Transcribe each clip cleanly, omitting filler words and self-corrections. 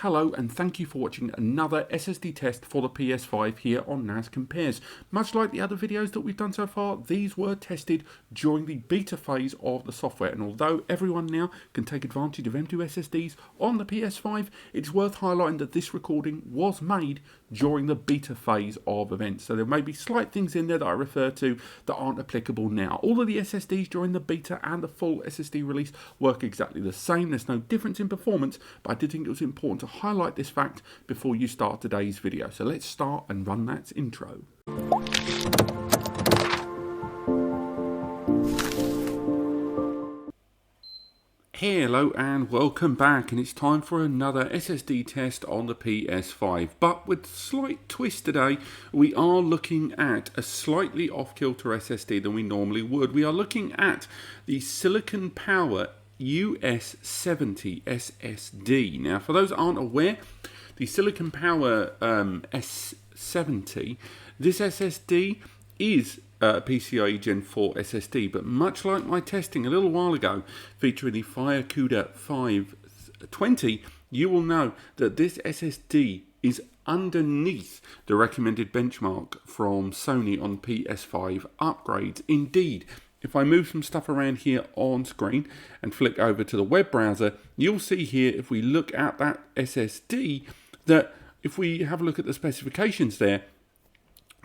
Hello and thank you for watching another SSD test for the PS5 here on NAS Compares. Much like the other videos that we've done so far, these were tested during the beta phase of the software, and although everyone now can take advantage of M.2 SSDs on the PS5, it's worth highlighting that this recording was made during the beta phase of events. So there may be slight things in there that I refer to that aren't applicable now. All of the SSDs during the beta and the full SSD release work exactly the same. There's no difference in performance, but I did think it was important to highlight this fact before you start today's video. So let's start and run that intro. Hello and welcome back, and it's time for another SSD test on the PS5, but with a slight twist today. We are looking at a slightly off-kilter SSD than we normally would. We are looking at the Silicon Power US70 SSD. Now, for those that aren't aware, the Silicon Power S70, this SSD is PCIe Gen 4 SSD, but much like my testing a little while ago featuring the Firecuda 520, you will know that this SSD is underneath the recommended benchmark from Sony on PS5 upgrades. Indeed, if I move some stuff around here on screen and flick over to the web browser, you'll see here, if we look at that SSD, that if we have a look at the specifications there,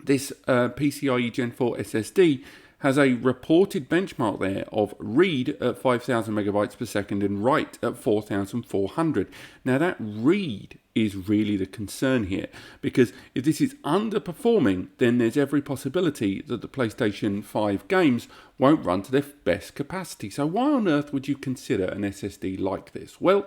this PCIe Gen 4 SSD has a reported benchmark there of read at 5,000 megabytes per second and write at 4,400. Now that read is really the concern here, because if this is underperforming, then there's every possibility that the PlayStation 5 games won't run to their best capacity. So why on earth would you consider an SSD like this? Well,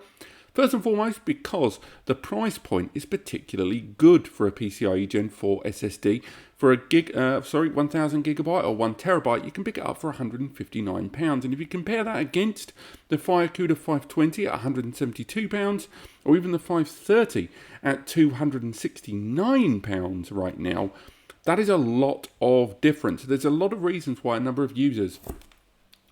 first and foremost, because the price point is particularly good for a PCIe Gen 4 SSD. For a 1,000 gigabyte or 1 terabyte, you can pick it up for £159. And if you compare that against the Firecuda 520 at £172, or even the 530 at £269 right now, that is a lot of difference. There's a lot of reasons why a number of users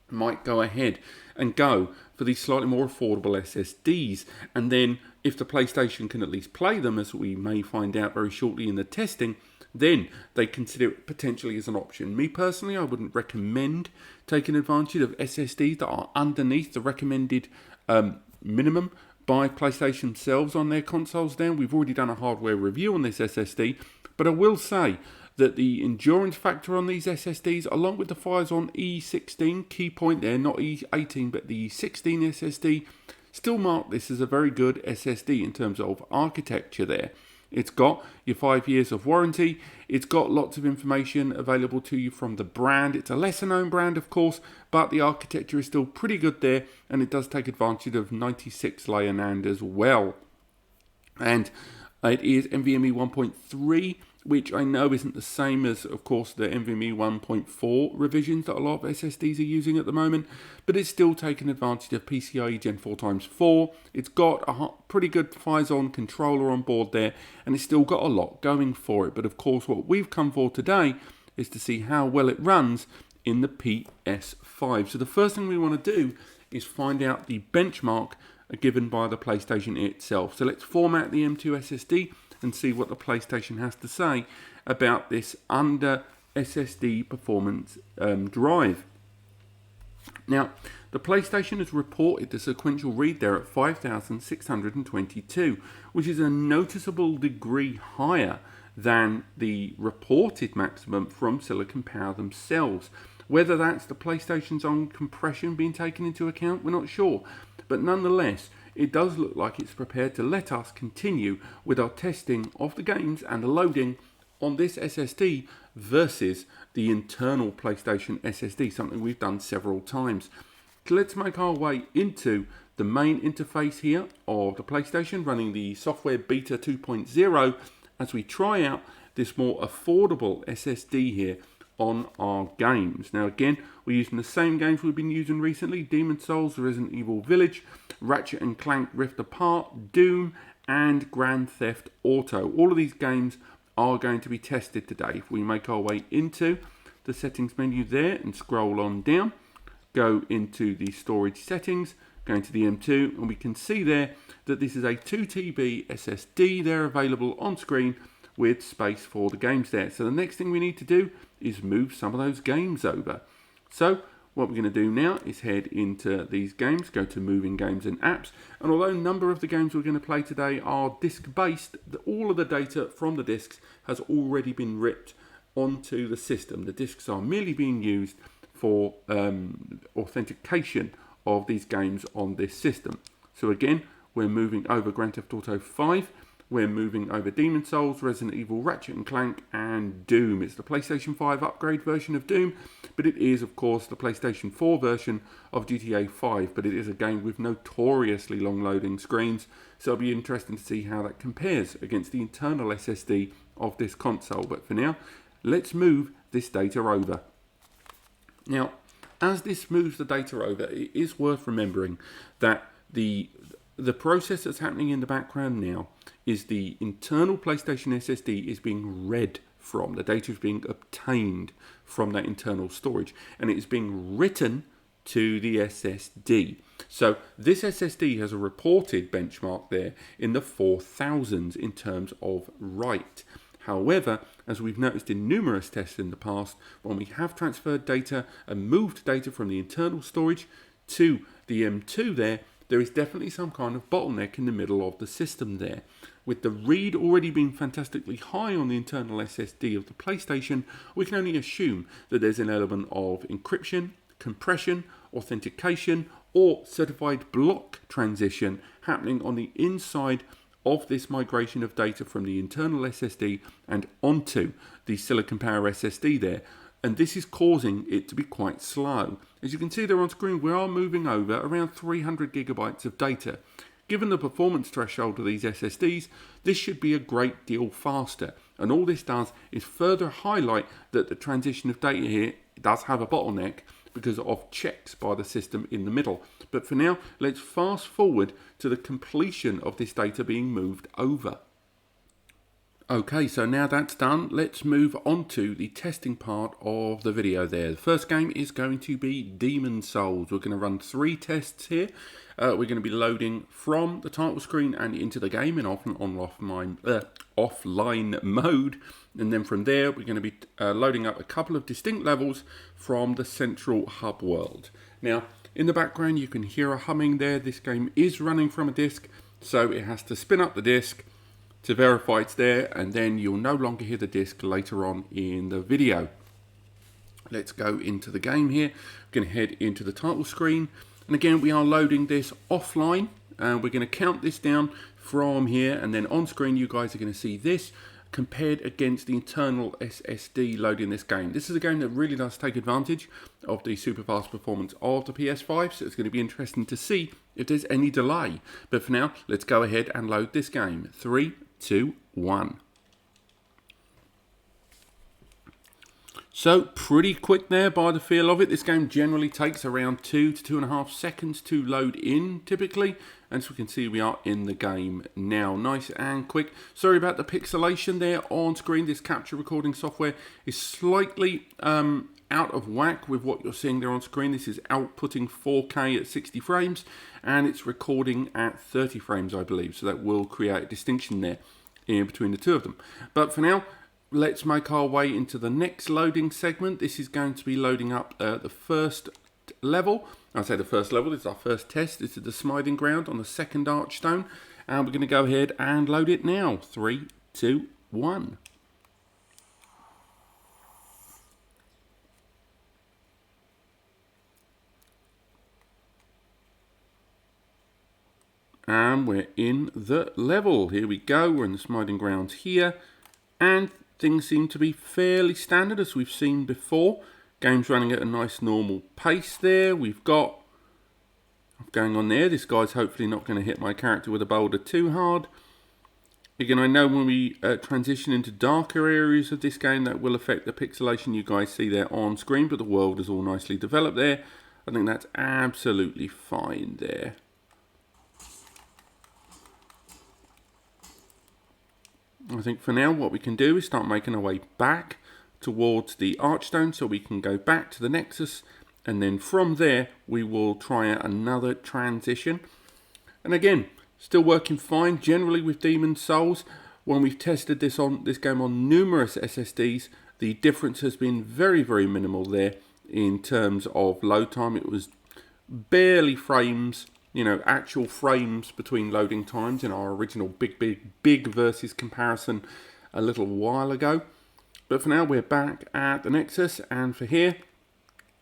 might go ahead and go for these slightly more affordable SSDs, and then if the PlayStation can at least play them, as we may find out very shortly in the testing, then they consider it potentially as an option. Me personally, I wouldn't recommend taking advantage of SSDs that are underneath the recommended minimum by PlayStation themselves on their consoles now. We've already done a hardware review on this SSD, but I will say that the endurance factor on these SSDs, along with the Phison E16, key point there, not E18 but the E16 SSD, still mark this as a very good SSD in terms of architecture there. It's got your 5 years of warranty, it's got lots of information available to you from the brand. It's a lesser known brand, of course, but the architecture is still pretty good there, and it does take advantage of 96 layer NAND as well. And it is NVMe 1.3, which I know isn't the same as, of course, the NVMe 1.4 revisions that a lot of SSDs are using at the moment, but it's still taking advantage of PCIe Gen 4x4. It's got a pretty good Phison controller on board there, and it's still got a lot going for it. But of course, what we've come for today is to see how well it runs in the PS5. So the first thing we want to do is find out the benchmark given by the PlayStation itself. So let's format the M.2 SSD and see what the PlayStation has to say about this under SSD performance drive. Now, the PlayStation has reported the sequential read there at 5,622, which is a noticeable degree higher than the reported maximum from Silicon Power themselves. Whether that's the PlayStation's own compression being taken into account, we're not sure. But nonetheless, it does look like it's prepared to let us continue with our testing of the games and the loading on this SSD versus the internal PlayStation SSD, something we've done several times. So let's make our way into the main interface here of the PlayStation, running the software beta 2.0 as we try out this more affordable SSD here on our games. Now again, we're using the same games we've been using recently: Demon's Souls, Resident Evil Village, Ratchet and Clank Rift Apart, Doom, and Grand Theft Auto. All of these games are going to be tested today. If we make our way into the settings menu there and scroll on down, go into the storage settings, going to the M2, and we can see there that this is a 2 TB SSD there available on screen with space for the games there. So the next thing we need to do is move some of those games over. So what we're going to do now is head into these games, go to Moving Games and Apps, and although a number of the games we're going to play today are disk-based, all of the data from the disks has already been ripped onto the system. The disks are merely being used for authentication of these games on this system. So again, we're moving over Grand Theft Auto 5, we're moving over Demon's Souls, Resident Evil, Ratchet & Clank, and Doom. It's the PlayStation 5 upgrade version of Doom, but it is, of course, the PlayStation 4 version of GTA 5, but it is a game with notoriously long loading screens, so it'll be interesting to see how that compares against the internal SSD of this console. But for now, let's move this data over. Now, as this moves the data over, it is worth remembering that the process that's happening in the background now is the internal PlayStation SSD is being read from. The data is being obtained from that internal storage, and it is being written to the SSD. So this SSD has a reported benchmark there in the 4000s in terms of write. However, as we've noticed in numerous tests in the past, when we have transferred data and moved data from the internal storage to the M2 there is definitely some kind of bottleneck in the middle of the system there. With the read already being fantastically high on the internal SSD of the PlayStation, we can only assume that there's an element of encryption, compression, authentication, or certified block transition happening on the inside of this migration of data from the internal SSD and onto the Silicon Power SSD there. And this is causing it to be quite slow. As you can see there on screen, we are moving over around 300 gigabytes of data. Given the performance threshold of these SSDs, this should be a great deal faster. And all this does is further highlight that the transition of data here does have a bottleneck because of checks by the system in the middle. But for now, let's fast forward to the completion of this data being moved over. Okay, so now that's done, let's move on to the testing part of the video there. The first game is going to be Demon's Souls. We're going to run 3 tests here. We're going to be loading from the title screen and into the game in offline mode. And then from there, we're going to be loading up a couple of distinct levels from the central hub world. Now, in the background, you can hear a humming there. This game is running from a disk, so it has to spin up the disk to verify it's there, and then you'll no longer hear the disc later on in the video. Let's go into the game here. We're going to head into the title screen, and again we are loading this offline, and we're going to count this down from here, and then on screen you guys are going to see this compared against the internal SSD loading this game. This is a game that really does take advantage of the super fast performance of the PS5, so it's going to be interesting to see if there's any delay. But for now, let's go ahead and load this game. 3, 2, 1. So pretty quick there by the feel of it. This game generally takes around 2 to 2.5 seconds to load in typically. And so we can see we are in the game now. Nice and quick. Sorry about the pixelation there on screen. This capture recording software is slightly out of whack with what you're seeing there on screen. This is outputting 4K at 60 frames and it's recording at 30 frames, I believe. So that will create a distinction there in between the two of them. But for now, let's make our way into the next loading segment. This is going to be loading up the first level. I say the first level, this is our first test. This is the Smithing Ground on the second archstone. And we're going to go ahead and load it now. 3, 2, 1. And we're in the level. Here we go. We're in the Smithing Grounds here. And things seem to be fairly standard as we've seen before. Game's running at a nice normal pace there. We've got going on there. This guy's hopefully not going to hit my character with a boulder too hard. Again, I know when we transition into darker areas of this game, that will affect the pixelation you guys see there on screen, but the world is all nicely developed there. I think that's absolutely fine there. I think for now what we can do is start making our way back towards the archstone so we can go back to the Nexus And then from there, we will try out another transition. And again, still working fine. Generally with Demon's Souls, when we've tested this game on numerous SSDs, the difference has been very, very minimal there in terms of load time. It was barely frames, actual frames between loading times in our original big versus comparison a little while ago. But for now, we're back at the Nexus, and for here,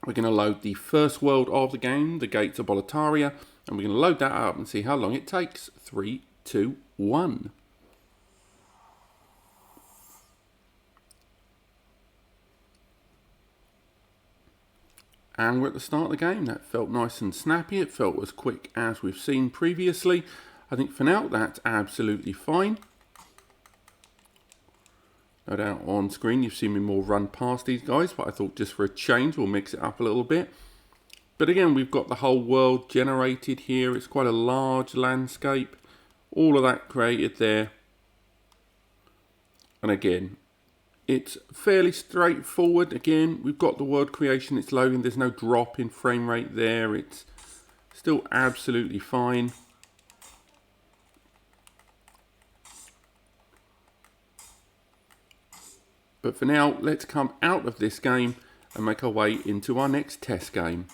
we're going to load the first world of the game, the Gates of Boletaria, and we're going to load that up and see how long it takes. 3, 2, 1. And we're at the start of the game. That felt nice and snappy. It felt as quick as we've seen previously. I think for now, that's absolutely fine. No doubt on screen you've seen me more run past these guys, but I thought just for a change we'll mix it up a little bit. But again, we've got the whole world generated here. It's quite a large landscape. All of that created there. And again, it's fairly straightforward. Again, we've got the world creation. It's loading. There's no drop in frame rate there. It's still absolutely fine. But for now, let's come out of this game and make our way into our next test game.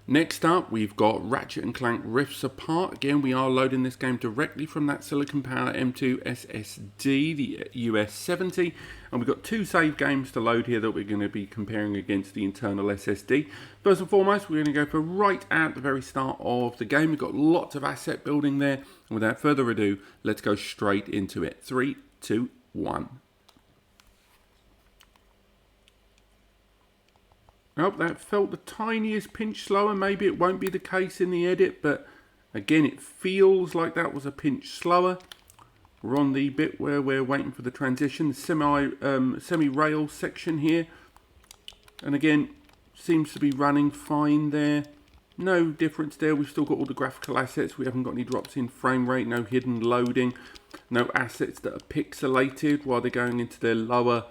Next up, we've got Ratchet & Clank Rifts Apart. Again, we are loading this game directly from that Silicon Power M.2 SSD, the US70. And we've got 2 save games to load here that we're going to be comparing against the internal SSD. First and foremost, we're going to go for right at the very start of the game. We've got lots of asset building there. And without further ado, let's go straight into it. 3, 2, 1. Oh, that felt the tiniest pinch slower. Maybe it won't be the case in the edit, but again, it feels like that was a pinch slower. We're on the bit where we're waiting for the transition, the semi-rail section here. And again, seems to be running fine there. No difference there. We've still got all the graphical assets. We haven't got any drops in frame rate, no hidden loading, no assets that are pixelated while they're going into their lower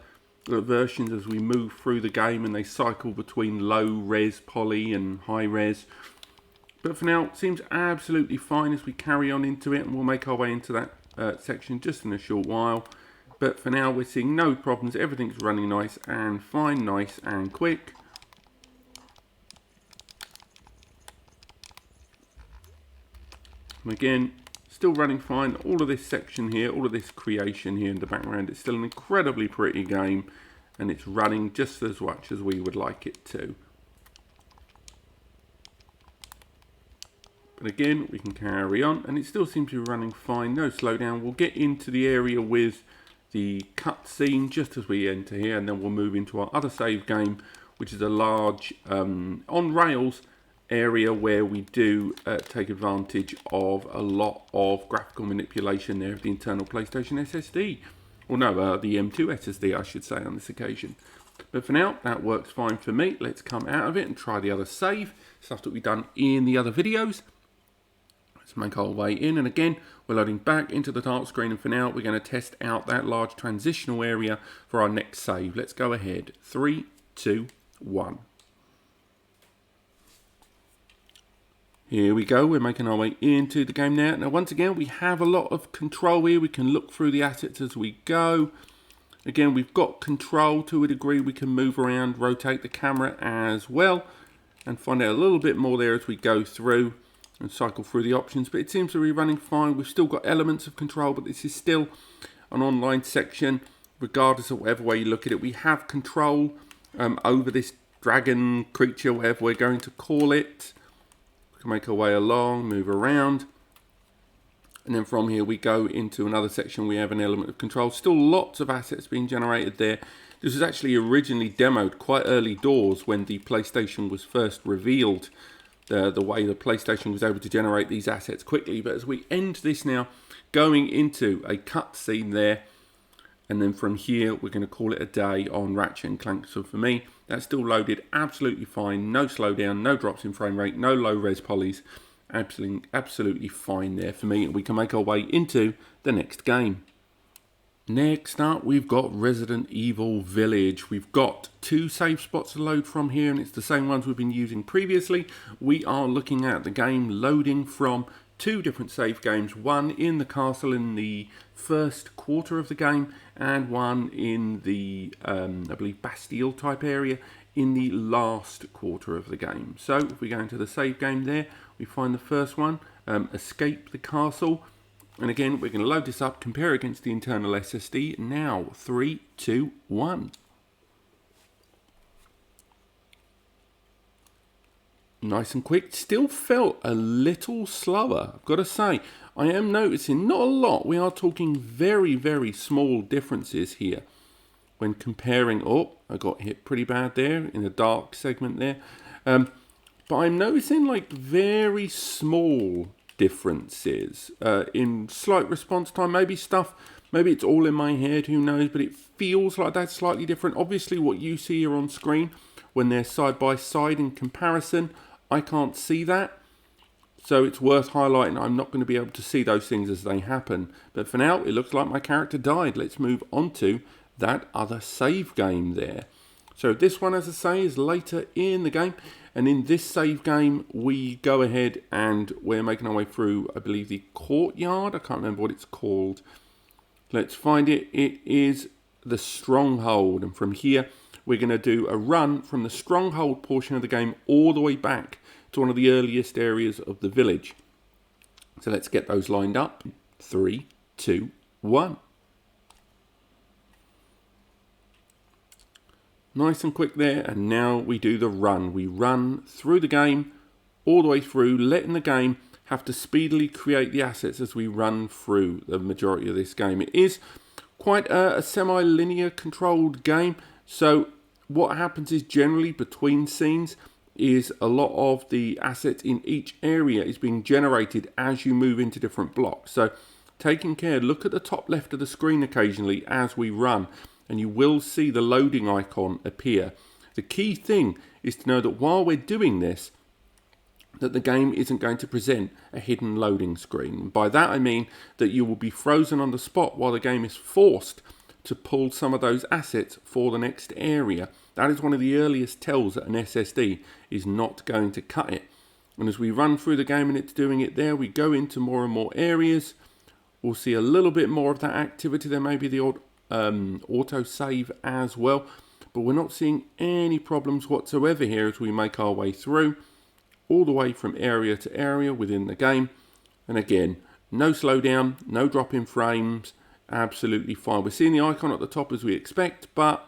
versions as we move through the game and they cycle between low res poly and high res. But for now, it seems absolutely fine as we carry on into it, and we'll make our way into that section just in a short while. But for now, we're seeing no problems. Everything's running nice and fine, nice and quick. And again, still running fine. All of this section here, all of this creation here in the background, it's still an incredibly pretty game, and it's running just as much as we would like it to. But again, we can carry on, and it still seems to be running fine, no slowdown. We'll get into the area with the cutscene just as we enter here, and then we'll move into our other save game, which is a large on-rails area where we do take advantage of a lot of graphical manipulation there of the internal PlayStation SSD. Or no, the M.2 SSD I should say on this occasion. But for now, that works fine for me. Let's come out of it and try the other save, stuff that we've done in the other videos. Let's make our way in, and again, we're loading back into the dark screen, and for now, we're going to test out that large transitional area for our next save. Let's go ahead. 3, 2, 1. Here we go, we're making our way into the game now. Now once again, we have a lot of control here. We can look through the assets as we go. Again, we've got control to a degree. We can move around, rotate the camera as well, and find out a little bit more there as we go through and cycle through the options. But it seems to be running fine. We've still got elements of control, but this is still an online section. Regardless of whatever way you look at it, we have control over this dragon creature, whatever we're going to call it. Make our way along, move around, and then from here we go into another section. We have an element of control. Still lots of assets being generated there. This was actually originally demoed quite early doors when the PlayStation was first revealed, the way the PlayStation was able to generate these assets quickly. But as we end this now, going into a cutscene there, and then from here we're going to call it a day on Ratchet & Clank. So for me, that's still loaded absolutely fine, no slowdown, no drops in frame rate, no low res polys, absolutely fine there for me, and we can make our way into the next game. Next up, we've got Resident Evil Village. We've got 2 save spots to load from here, and it's the same ones we've been using previously. We are looking at the game loading from 2 different save games, one in the castle in the first quarter of the game, and one in the, I believe, Bastille type area in the last quarter of the game. So if we go into the save game there, we find the first one, Escape the Castle. And again, we're going to load this up, compare it against the internal SSD. Now, 3, 2, 1. Nice and quick. Still felt a little slower, I've got to say. I am noticing, not a lot, we are talking very, very small differences here. When comparing, oh, I got hit pretty bad there, in the dark segment there. But I'm noticing like very small differences in slight response time, maybe it's all in my head, who knows, but it feels like that's slightly different. Obviously what you see here on screen when they're side by side in comparison, I can't see that, so it's worth highlighting. I'm not going to be able to see those things as they happen, but for now it looks like my character died. Let's move on to that other save game there. So this one, as I say, is later in the game. And in this save game, we go ahead and we're making our way through, I believe, the courtyard. I can't remember what it's called. Let's find it. It is the Stronghold. And from here, we're going to do a run from the Stronghold portion of the game all the way back to one of the earliest areas of the village. So let's get those lined up. 3, 2, 1. Nice and quick there, and now we do the run. We run through the game, all the way through, letting the game have to speedily create the assets as we run through the majority of this game. It is quite a semi-linear controlled game, so what happens is generally between scenes is a lot of the assets in each area is being generated as you move into different blocks. So taking care, look at the top left of the screen occasionally as we run, and you will see the loading icon appear. The key thing is to know that while we're doing this, that the game isn't going to present a hidden loading screen. By that I mean that you will be frozen on the spot while the game is forced to pull some of those assets for the next area. That is one of the earliest tells that an SSD is not going to cut it. And as we run through the game and it's doing it there, we go into more and more areas. We'll see a little bit more of that activity. There may be the odd auto save as well, but we're not seeing any problems whatsoever here as we make our way through all the way from area to area within the game. And again, no slowdown, no drop in frames, absolutely fine. We're seeing the icon at the top as we expect, but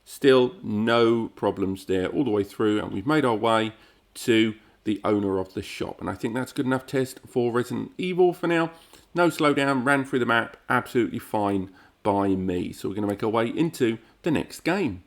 still no problems there all the way through, and we've made our way to the owner of the shop. And I think that's good enough test for Resident Evil for now. No slowdown, ran through the map, absolutely fine by me. So we're going to make our way into the next game.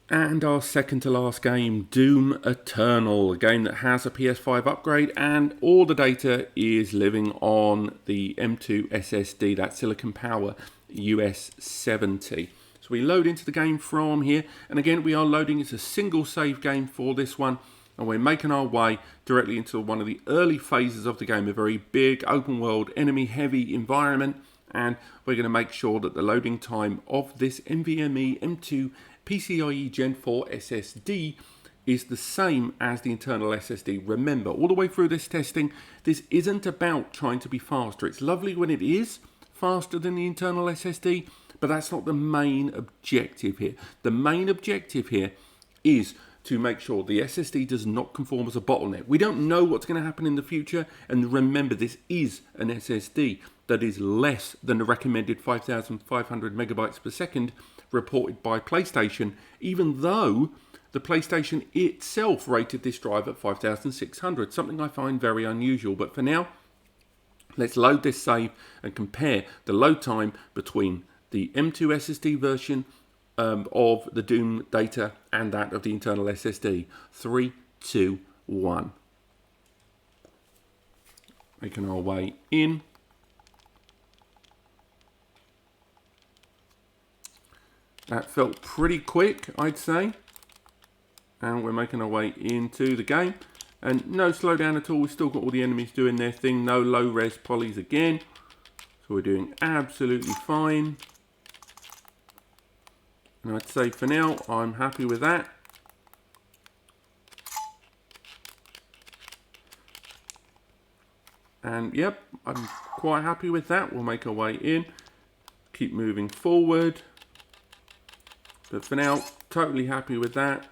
And our second to last game, Doom Eternal, a game that has a PS5 upgrade and all the data is living on the M.2 SSD, that Silicon Power US70. So we load into the game from here, and again we are loading, it's a single save game for this one, and we're making our way directly into one of the early phases of the game, a very big open world enemy heavy environment. And we're going to make sure that the loading time of this NVMe M.2 PCIe Gen 4 SSD is the same as the internal SSD. Remember, all the way through this testing, this isn't about trying to be faster. It's lovely when it is faster than the internal SSD, but that's not the main objective here. The main objective here is to make sure the SSD does not conform as a bottleneck. We don't know what's going to happen in the future, and remember, this is an SSD that is less than the recommended 5,500 megabytes per second reported by PlayStation, even though the PlayStation itself rated this drive at 5,600, something I find very unusual. But for now, let's load this save and compare the load time between the M.2 SSD version of the Doom data and that of the internal SSD. 3, 2, 1. Making our way in. That felt pretty quick, I'd say. And we're making our way into the game. And no slowdown at all. We've still got all the enemies doing their thing. No low res polys again. So we're doing absolutely fine. And I'd say for now, I'm happy with that. And yep, I'm quite happy with that. We'll make our way in, keep moving forward. But for now, totally happy with that.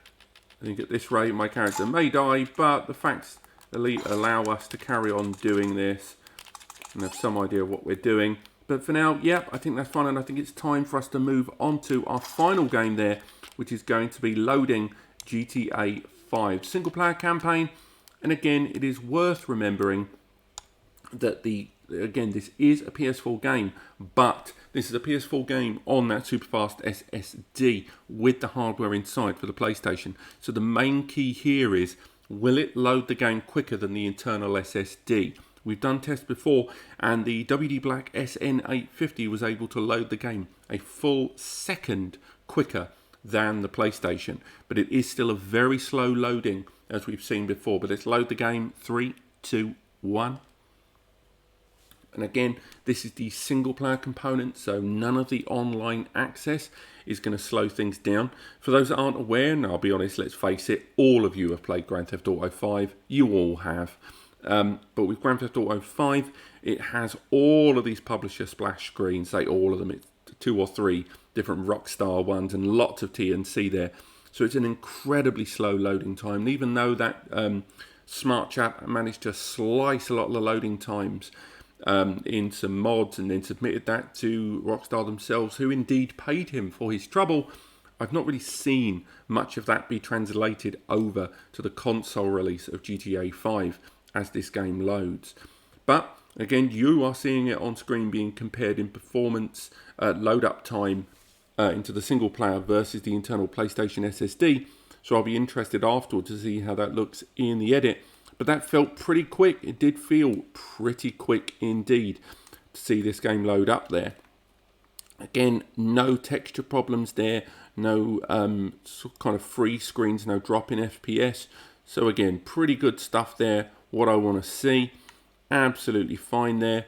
I think at this rate, my character may die, but the facts allow us to carry on doing this and have some idea of what we're doing. But for now, yep, I think that's fine, and I think it's time for us to move on to our final game there, which is going to be loading GTA 5 single player campaign. And again, it is worth remembering that this is a PS4 game, but this is a PS4 game on that super fast SSD with the hardware inside for the PlayStation. So the main key here is, will it load the game quicker than the internal SSD? We've done tests before, and the WD Black SN850 was able to load the game a full second quicker than the PlayStation, but it is still a very slow loading, as we've seen before. But let's load the game. 3, 2, 1. And again, this is the single player component, so none of the online access is going to slow things down. For those that aren't aware, and I'll be honest, let's face it, all of you have played Grand Theft Auto 5. You all have. But with Grand Theft Auto 5, it has all of these publisher splash screens, say all of them, it's 2 or 3 different Rockstar ones and lots of TNC there. So it's an incredibly slow loading time. And even though that smart chap managed to slice a lot of the loading times in some mods and then submitted that to Rockstar themselves, who indeed paid him for his trouble, I've not really seen much of that be translated over to the console release of GTA 5 as this game loads. But again, you are seeing it on screen being compared in performance, load up time into the single player versus the internal PlayStation SSD. So I'll be interested afterwards to see how that looks in the edit. But that felt pretty quick. It did feel pretty quick indeed to see this game load up there. Again, no texture problems there, no kind of freeze screens, no drop in FPS. So again, pretty good stuff there. What I want to see, absolutely fine there.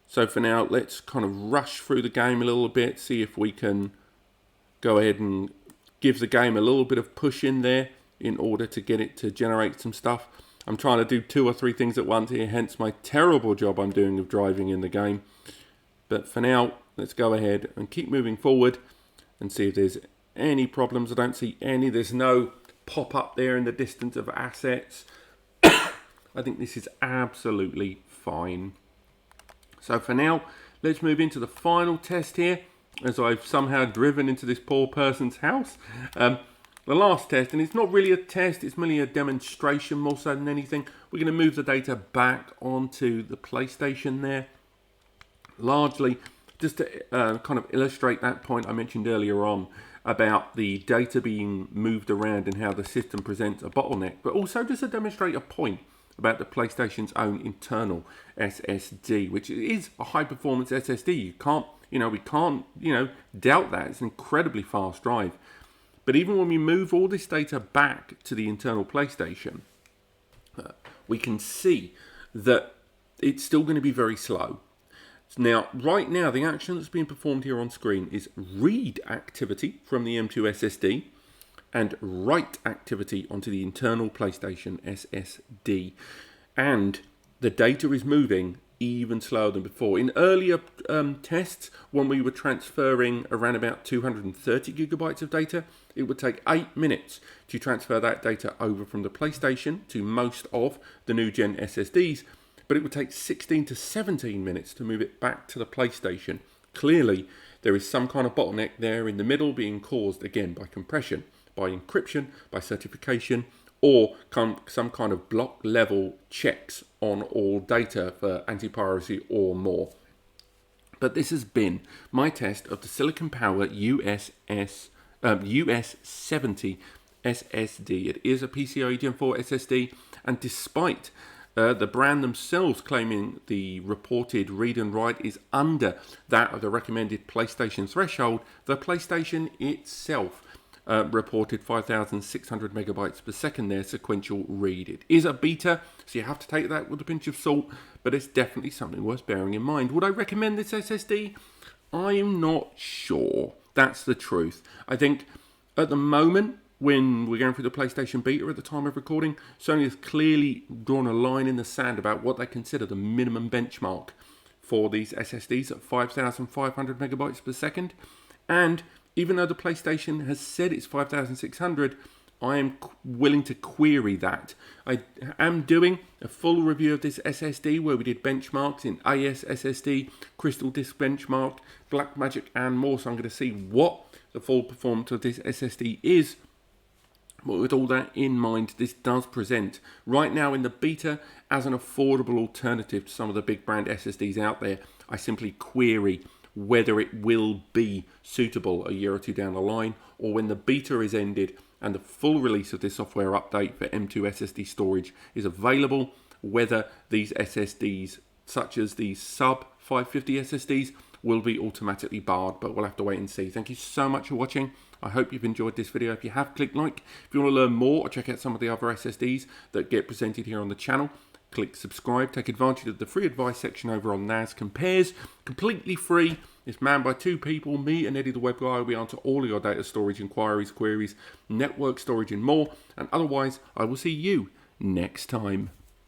So for now, let's kind of rush through the game a little bit, see if we can go ahead and give the game a little bit of push in there in order to get it to generate some stuff. I'm trying to do 2 or 3 things at once here, hence my terrible job I'm doing of driving in the game. But for now, let's go ahead and keep moving forward and see if there's any problems. I don't see any. There's no pop-up there in the distance of assets. I think this is absolutely fine. So for now, let's move into the final test here, as I've somehow driven into this poor person's house. The last test, and it's not really a test, it's merely a demonstration more so than anything. We're going to move the data back onto the PlayStation there, largely just to kind of illustrate that point I mentioned earlier on about the data being moved around and how the system presents a bottleneck, but also just to demonstrate a point about the PlayStation's own internal SSD, which is a high-performance SSD. We can't doubt that. It's an incredibly fast drive. But even when we move all this data back to the internal PlayStation, we can see that it's still going to be very slow. Now, right now, the action that's being performed here on screen is read activity from the M.2 SSD and write activity onto the internal PlayStation SSD. And the data is moving even slower than before. In earlier tests, when we were transferring around about 230 gigabytes of data, it would take 8 minutes to transfer that data over from the PlayStation to most of the new gen SSDs, but it would take 16 to 17 minutes to move it back to the PlayStation. Clearly, there is some kind of bottleneck there in the middle being caused, again, by compression, by encryption, by certification, or some kind of block level checks on all data for anti-piracy or more. But this has been my test of the Silicon Power US70 SSD. It is a PCIe4 SSD, and despite the brand themselves claiming the reported read and write is under that of the recommended PlayStation threshold, the PlayStation itself reported 5,600 megabytes per second there, sequential read. It is a beta, so you have to take that with a pinch of salt, but it's definitely something worth bearing in mind. Would I recommend this SSD? I'm not sure. That's the truth. I think at the moment, when we're going through the PlayStation Beta at the time of recording, Sony has clearly drawn a line in the sand about what they consider the minimum benchmark for these SSDs at 5,500 megabytes per second. And even though the PlayStation has said it's 5,600, I am willing to query that. I am doing a full review of this SSD where we did benchmarks in AS SSD, Crystal Disk Benchmark, Blackmagic and more. So I'm going to see what the full performance of this SSD is. But with all that in mind, this does present right now in the beta as an affordable alternative to some of the big brand SSDs out there. I simply query whether it will be suitable a year or two down the line, or when the beta is ended and the full release of this software update for M.2 SSD storage is available, whether these SSDs, such as these sub 550 SSDs, will be automatically barred, but we'll have to wait and see. Thank you so much for watching. I hope you've enjoyed this video. If you have, click like. If you want to learn more or check out some of the other SSDs that get presented here on the channel, click subscribe. Take advantage of the free advice section over on NAS Compares. Completely free. It's manned by two people, me and Eddie the Web Guy. We answer all of your data storage inquiries, queries, network storage and more. And otherwise, I will see you next time.